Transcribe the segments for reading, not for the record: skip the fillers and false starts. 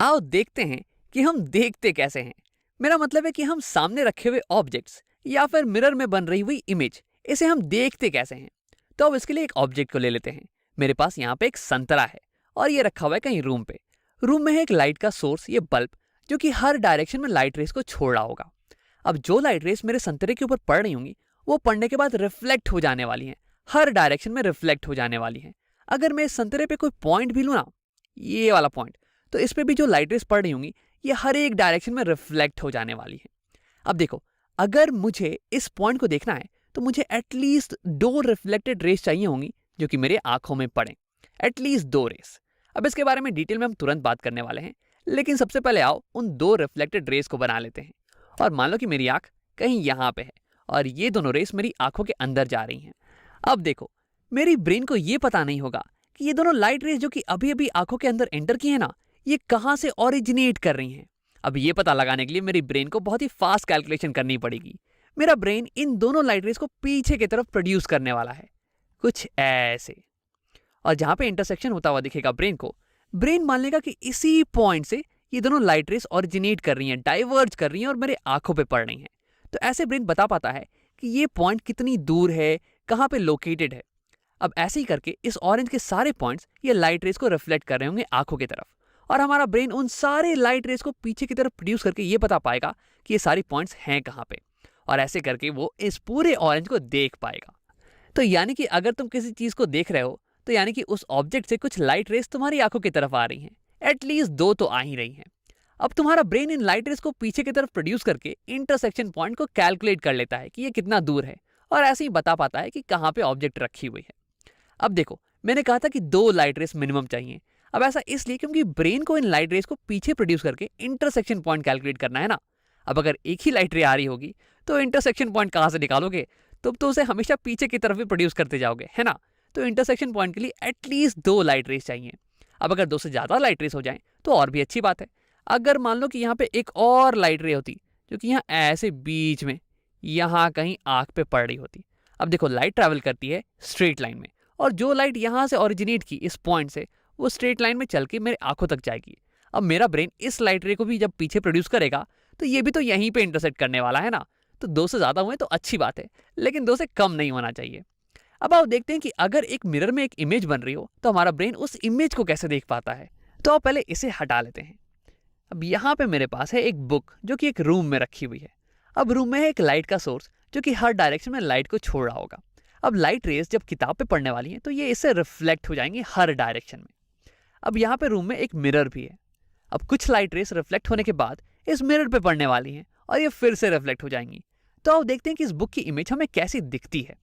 आओ देखते हैं कि हम देखते कैसे हैं। मेरा मतलब है कि हम सामने रखे हुए ऑब्जेक्ट्स या फिर मिरर में बन रही हुई इमेज, इसे हम देखते कैसे हैं। तो अब इसके लिए एक ऑब्जेक्ट को ले लेते हैं। मेरे पास यहाँ पे एक संतरा है और ये रखा हुआ है कहीं रूम पे। रूम में है एक लाइट का सोर्स, ये बल्ब, जो कि हर डायरेक्शन में लाइट रेस को छोड़ रहा होगा। अब जो लाइट रेस मेरे संतरे के ऊपर पड़ रही होंगी, वो पड़ने के बाद रिफ्लेक्ट हो जाने वाली हैं, हर डायरेक्शन में रिफ्लेक्ट हो जाने वाली हैं। अगर मैं इस संतरे पे कोई पॉइंट भी लूँ ना, ये वाला पॉइंट, तो इस पे भी जो लाइट रेस पड़ रही होंगी, ये हर एक डायरेक्शन में रिफ्लेक्ट हो जाने वाली है। अब देखो, अगर मुझे इस पॉइंट को देखना है तो मुझे एटलीस्ट 2 रिफ्लेक्टेड रेस चाहिए होंगी जो कि मेरे आंखों में पड़े, एटलीस्ट 2 रेस। अब इसके बारे में डिटेल में हम तुरंत बात करने वाले हैं, लेकिन सबसे पहले आओ उन 2 रिफ्लेक्टेड रेस को बना लेते हैं। और मान लो कि मेरी आंख कहीं यहाँ पे है और ये दोनों रेस मेरी आंखों के अंदर जा रही हैं। अब देखो, मेरी ब्रेन को ये पता नहीं होगा कि ये दोनों लाइट रेस जो कि अभी अभी आंखों के अंदर एंटर की है ना, ये कहाँ से ओरिजिनेट कर रही हैं। अब ये पता लगाने के लिए मेरी ब्रेन को बहुत ही फास्ट कैलकुलेशन करनी पड़ेगी। मेरा ब्रेन इन दोनों लाइट रेस को पीछे की तरफ प्रोड्यूस करने वाला है, कुछ ऐसे। और जहां पे इंटरसेक्शन होता हुआ दिखेगा ब्रेन को, ब्रेन मान लेगा कि इसी पॉइंट से ये दोनों लाइट रेस ओरिजिनेट कर रही हैं, डाइवर्ज कर रही हैं और मेरे आंखों पे पड़ रही हैं। तो ऐसे ब्रेन बता पाता है कि ये पॉइंट कितनी दूर है, कहाँ पे लोकेटेड है। अब ऐसे ही करके इस ऑरेंज के सारे पॉइंट्स ये लाइट रेस को रिफ्लेक्ट कर रहे होंगे आंखों की तरफ, और हमारा ब्रेन उन सारे लाइट रेस को पीछे की तरफ प्रोड्यूस करके ये बता पाएगा कि ये सारी पॉइंट्स हैं कहाँ पे, और ऐसे करके वो इस पूरे ऑरेंज को देख पाएगा। तो यानी कि अगर तुम किसी चीज को देख रहे हो, तो यानी कि उस ऑब्जेक्ट से कुछ लाइट रेस तुम्हारी आंखों की तरफ आ रही हैं, एटलीस्ट 2 तो आ ही रही हैं। अब तुम्हारा ब्रेन इन लाइट रेस को पीछे की तरफ प्रोड्यूस करके इंटरसेक्शन पॉइंट को कैलकुलेट कर लेता है कि ये कितना दूर है, और ऐसे ही बता पाता है कि कहाँ पे ऑब्जेक्ट रखी हुई है। अब देखो, मैंने कहा था कि 2 लाइट रेस मिनिमम चाहिए। अब ऐसा इसलिए क्योंकि ब्रेन को इन लाइट रेस को पीछे प्रोड्यूस करके इंटरसेक्शन पॉइंट कैलकुलेट करना है ना। अब अगर एक ही लाइट रे आ रही होगी तो इंटरसेक्शन पॉइंट कहाँ से निकालोगे? तुम तो उसे हमेशा पीछे की तरफ ही प्रोड्यूस करते जाओगे, है ना। तो इंटरसेक्शन पॉइंट के लिए एटलीस्ट 2 लाइट रेस चाहिए। अब अगर 2 से ज़्यादा लाइट रेस हो जाएं तो और भी अच्छी बात है। अगर मान लो कि यहाँ पे एक और लाइट रे होती जो कि यहाँ ऐसे बीच में यहाँ कहीं आँख पे पड़ रही होती। अब देखो, लाइट ट्रैवल करती है स्ट्रेट लाइन में, और जो लाइट यहाँ से ओरिजिनेट की इस पॉइंट से, वो स्ट्रेट लाइन में चल के मेरे आंखों तक जाएगी। अब मेरा ब्रेन इस लाइट रे को भी जब पीछे प्रोड्यूस करेगा तो ये भी तो यहीं पे इंटरसेक्ट करने वाला है ना। तो 2 से ज़्यादा हुए तो अच्छी बात है, लेकिन 2 से कम नहीं होना चाहिए। अब आप देखते हैं कि अगर एक मिरर में एक इमेज बन रही हो तो हमारा ब्रेन उस इमेज को कैसे देख पाता है। तो आप पहले इसे हटा लेते हैं। अब यहाँ पे मेरे पास है एक बुक जो कि एक रूम में रखी हुई है। अब रूम में है एक लाइट का सोर्स जो कि हर डायरेक्शन में लाइट को छोड़ रहा होगा। अब लाइट रेस जब किताब पे पड़ने वाली हैं तो ये इससे रिफ्लेक्ट हो जाएंगी हर डायरेक्शन में। अब यहाँ पे रूम में एक मिरर भी है। अब कुछ लाइट रेस रिफ्लेक्ट होने के बाद इस मिरर पे पड़ने वाली हैं और ये फिर से रिफ्लेक्ट हो जाएंगी। तो आप देखते हैं कि इस बुक की इमेज हमें कैसी दिखती है।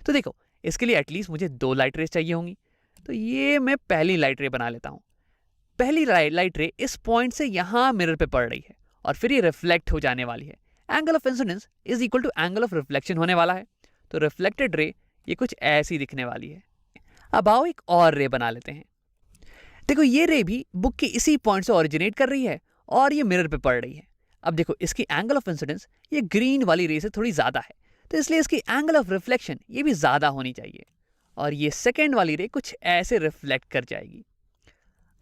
तो देखो, इसके लिए एटलीस्ट मुझे 2 लाइट रेस चाहिए होंगी। तो ये मैं पहली लाइट रे बना लेता हूँ। पहली लाइट रे इस पॉइंट से यहाँ मिरर पे पड़ रही है और फिर ये रिफ्लेक्ट हो जाने वाली है। Angle of incidence is equal to angle of reflection होने वाला है। तो रिफ्लेक्टेड रे ये कुछ ऐसी दिखने वाली है। अब आओ एक और रे बना लेते हैं। देखो, ये रे भी बुक के इसी पॉइंट से ओरिजिनेट कर रही है और ये मिरर पे पड़ रही है। अब देखो, इसकी एंगल ऑफ इंसिडेंस ये ग्रीन वाली रे से थोड़ी ज़्यादा है, तो इसलिए इसकी एंगल ऑफ रिफ्लेक्शन ये भी ज़्यादा होनी चाहिए, और ये सेकेंड वाली रे कुछ ऐसे रिफ्लेक्ट कर जाएगी।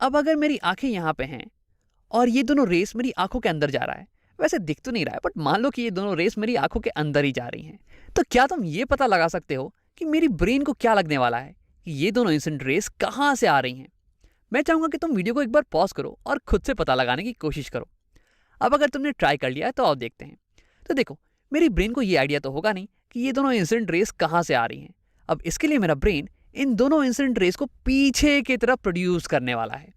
अब अगर मेरी आंखें यहाँ पे हैं और ये दोनों रेस मेरी आंखों के अंदर जा रहा है, वैसे दिख तो नहीं रहा है, बट मान लो कि ये दोनों रेस मेरी आंखों के अंदर ही जा रही हैं, तो क्या तुम ये पता लगा सकते हो कि मेरी ब्रेन को क्या लगने वाला है कि ये दोनों इंसिडेंट रेस कहाँ से आ रही हैं? मैं चाहूँगा कि तुम वीडियो को एक बार पॉज करो और खुद से पता लगाने की कोशिश करो। अब अगर तुमने ट्राई कर लिया है तो आओ देखते हैं। तो देखो, मेरी ब्रेन को ये आइडिया तो होगा नहीं कि ये दोनों इंसिडेंट रेस कहाँ से आ रही हैं। अब इसके लिए मेरा ब्रेन इन दोनों इंसिडेंट रेस को पीछे की तरफ प्रोड्यूस करने वाला है।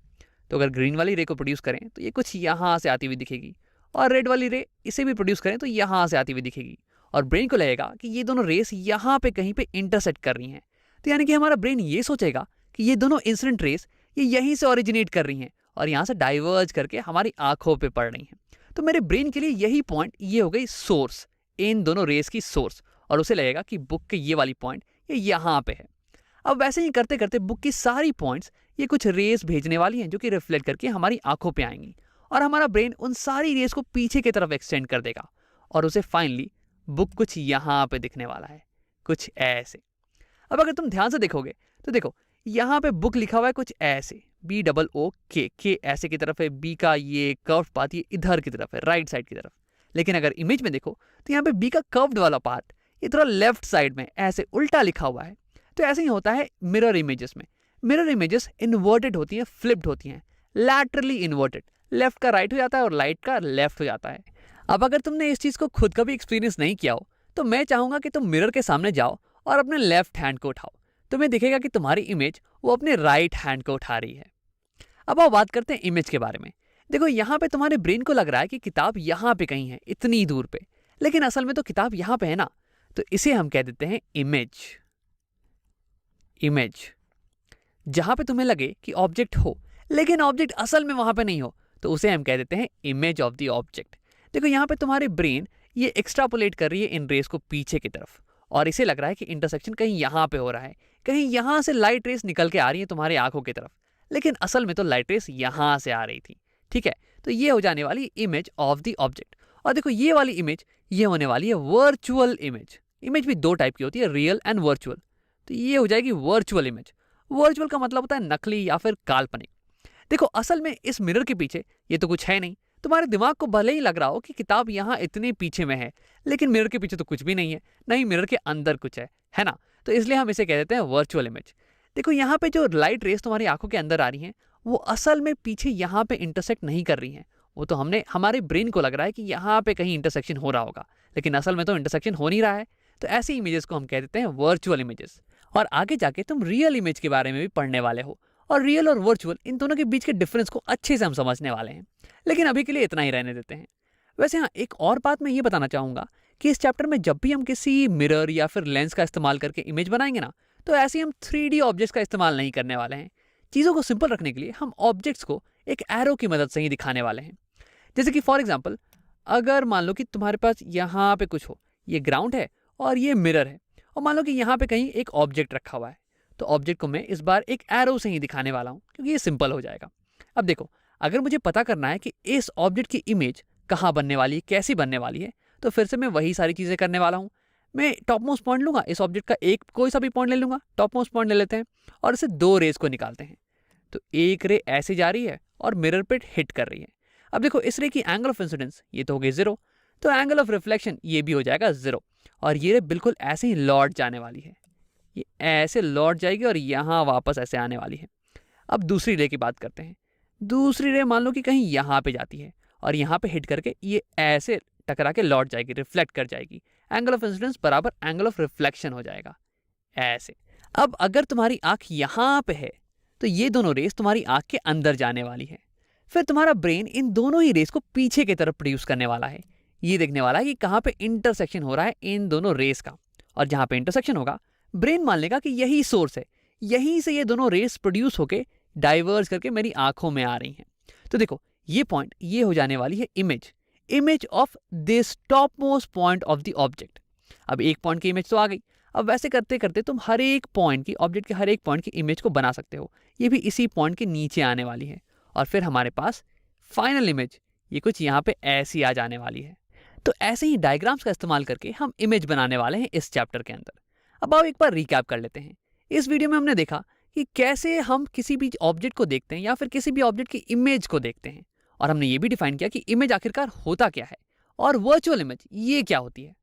तो अगर ग्रीन वाली रे को प्रोड्यूस करें तो ये कुछ यहाँ से आती हुई दिखेगी, और रेड वाली रे इसे भी प्रोड्यूस करें तो यहाँ से आती हुई दिखेगी, और ब्रेन को लगेगा कि ये दोनों रेस यहाँ पे कहीं पे इंटरसेक्ट कर रही हैं। तो यानी कि हमारा ब्रेन ये सोचेगा कि ये दोनों इंसिडेंट रेस ये यहीं से ओरिजिनेट कर रही हैं और यहाँ से डाइवर्ज करके हमारी आंखों पे पड़ रही हैं। तो मेरे ब्रेन के लिए यही पॉइंट ये हो गई सोर्स, इन दोनों रेस की सोर्स, और उसे लगेगा कि बुक के ये वाली पॉइंट ये यहाँ पे है। अब वैसे ही करते करते बुक की सारी पॉइंट्स ये कुछ रेस भेजने वाली हैं जो कि रिफ्लेक्ट करके हमारी आंखों पे आएंगी, और हमारा ब्रेन उन सारी रेस को पीछे की तरफ एक्सटेंड कर देगा, और उसे फाइनली बुक कुछ यहाँ पे दिखने वाला है, कुछ ऐसे। अब अगर तुम ध्यान से देखोगे तो देखो, यहाँ पे बुक लिखा हुआ है कुछ ऐसे, BOOK, के ऐसे की तरफ है, बी का ये कर्व्ड पाथ ये इधर की तरफ है, राइट साइड की तरफ। लेकिन अगर इमेज में देखो तो यहाँ पे बी का कर्व्ड वाला पार्ट ये थोड़ा लेफ्ट साइड में ऐसे उल्टा लिखा हुआ है। तो ऐसे ही होता है मिरर इमेजेस में। मिरर इमेजेस इन्वर्टेड होती हैं, फ्लिप्ड होती हैं, लैटरली इन्वर्टेड, लेफ्ट का राइट हो जाता है और राइट का लेफ्ट हो जाता है। अब अगर तुमने इस चीज को खुद कभी एक्सपीरियंस नहीं किया हो तो मैं चाहूंगा कि तुम मिरर के सामने जाओ और अपने लेफ्ट हैंड को उठाओ। तुम्हें दिखेगा कि तुम्हारी इमेज वो अपने राइट हैंड को उठा रही है। अब आओ बात करते हैं इमेज के बारे में। देखो यहाँ पे तुम्हारे ब्रेन को लग रहा है कि किताब यहाँ पे कहीं है, इतनी दूर पे, लेकिन असल में तो किताब यहाँ पे है ना। तो इसे हम कह देते हैं इमेज। इमेज जहां पे तुम्हें लगे कि ऑब्जेक्ट हो लेकिन ऑब्जेक्ट असल में वहां पे नहीं हो तो उसे हम कह देते हैं इमेज ऑफ द ऑब्जेक्ट। देखो यहाँ पे तुम्हारी ब्रेन ये एक्स्ट्रापोलेट कर रही है इन रेस को पीछे की तरफ और इसे लग रहा है कि इंटरसेक्शन कहीं यहाँ पे हो रहा है, कहीं यहाँ से लाइट रेस निकल के आ रही है तुम्हारी आंखों की तरफ, लेकिन असल में तो लाइट रेस यहाँ से आ रही थी। ठीक है, तो ये हो जाने वाली इमेज ऑफ द ऑब्जेक्ट। और देखो ये वाली इमेज ये होने वाली है वर्चुअल इमेज। इमेज भी दो टाइप की होती है, रियल एंड वर्चुअल। तो ये हो जाएगी वर्चुअल इमेज। वर्चुअल का मतलब होता है नकली या फिर काल्पनिक। देखो असल में इस मिरर के पीछे ये तो कुछ है नहीं। तुम्हारे दिमाग को भले ही लग रहा हो कि किताब यहाँ इतने पीछे में है, लेकिन मिरर के पीछे तो कुछ भी नहीं है, नहीं मिरर के अंदर कुछ है ना। तो इसलिए हम इसे कह देते हैं वर्चुअल इमेज। देखो यहाँ पे जो लाइट रेस तुम्हारी आंखों के अंदर आ रही हैं वो असल में पीछे यहाँ पे इंटरसेक्ट नहीं कर रही हैं। वो तो हमारे ब्रेन को लग रहा है कि यहाँ पे कहीं इंटरसेक्शन हो रहा होगा, लेकिन असल में तो इंटरसेक्शन हो नहीं रहा है। तो ऐसी इमेजेस को हम कह देते हैं वर्चुअल इमेजेस। और आगे जाके तुम रियल इमेज के बारे में भी पढ़ने वाले हो और रियल और वर्चुअल इन दोनों के बीच के डिफरेंस को अच्छे से हम समझने वाले हैं, लेकिन अभी के लिए इतना ही रहने देते हैं। वैसे हाँ, एक और बात मैं ये बताना चाहूँगा कि इस चैप्टर में जब भी हम किसी मिरर या फिर लेंस का इस्तेमाल करके इमेज बनाएंगे ना, तो ऐसे हम 3D ऑब्जेक्ट्स का इस्तेमाल नहीं करने वाले हैं। चीज़ों को सिंपल रखने के लिए हम ऑब्जेक्ट्स को एक एरो की मदद से ही दिखाने वाले हैं। जैसे कि फॉर एग्जाम्पल अगर मान लो कि तुम्हारे पास यहाँ पे कुछ हो, ये ग्राउंड है और ये मिरर है, और मान लो कि यहाँ पे कहीं एक ऑब्जेक्ट रखा हुआ है, तो ऑब्जेक्ट को मैं इस बार एक एरो से ही दिखाने वाला हूँ क्योंकि ये सिंपल हो जाएगा। अब देखो अगर मुझे पता करना है कि इस ऑब्जेक्ट की इमेज कहाँ बनने वाली है, कैसी बनने वाली है, तो फिर से मैं वही सारी चीज़ें करने वाला हूँ। मैं टॉप मोस्ट पॉइंट लूंगा, इस ऑब्जेक्ट का एक कोई सा भी पॉइंट ले लूंगा, टॉप मोस्ट पॉइंट ले लेते हैं और इसे दो रेस को निकालते हैं। तो एक रे ऐसे जा रही है और मिरर पे हिट कर रही है। अब देखो इस रे की एंगल ऑफ इंसिडेंस ये तो हो गई 0, तो एंगल ऑफ रिफ्लेक्शन ये भी हो जाएगा 0, और ये रे बिल्कुल ऐसे ही लौट जाने वाली है। ये ऐसे लौट जाएगी और यहाँ वापस ऐसे आने वाली है। अब दूसरी रे की बात करते हैं। दूसरी रे मान लो कि कहीं यहाँ पे जाती है और यहाँ पे हिट करके ये ऐसे टकरा के लौट जाएगी, रिफ्लेक्ट कर जाएगी। एंगल ऑफ इंसिडेंस बराबर एंगल ऑफ रिफ्लेक्शन हो जाएगा ऐसे। अब अगर तुम्हारी आंख यहाँ पे है तो ये दोनों रेस तुम्हारी आंख के अंदर जाने वाली है। फिर तुम्हारा ब्रेन इन दोनों ही रेस को पीछे की तरफ प्रोड्यूस करने वाला है। ये देखने वाला है कि कहाँ पे इंटरसेक्शन हो रहा है इन दोनों रेस का, और जहाँ पे इंटरसेक्शन होगा ब्रेन मान लेगा कि यही सोर्स है, यहीं से ये दोनों रेस प्रोड्यूस होके डाइवर्ज करके मेरी आंखों में आ रही हैं। तो देखो ये पॉइंट ये हो जाने वाली है image of this top most point of the object. अब एक पॉइंट की इमेज तो आ गई। अब वैसे करते करते तुम हर एक पॉइंट की, ऑब्जेक्ट के हर एक पॉइंट की इमेज को बना सकते हो। ये भी इसी पॉइंट के नीचे आने वाली है और फिर हमारे पास फाइनल इमेज ये कुछ यहाँ पे ऐसी आ जाने वाली है। तो ऐसे ही डायग्राम्स का इस्तेमाल करके हम इमेज बनाने वाले हैं इस चैप्टर के अंदर। अब आओ एक बार रिकैप कर लेते हैं। इस वीडियो में हमने देखा कि कैसे हम किसी भी ऑब्जेक्ट को देखते हैं या फिर किसी भी ऑब्जेक्ट की इमेज को देखते हैं, और हमने ये भी डिफाइन किया कि इमेज आखिरकार होता क्या है और वर्चुअल इमेज ये क्या होती है।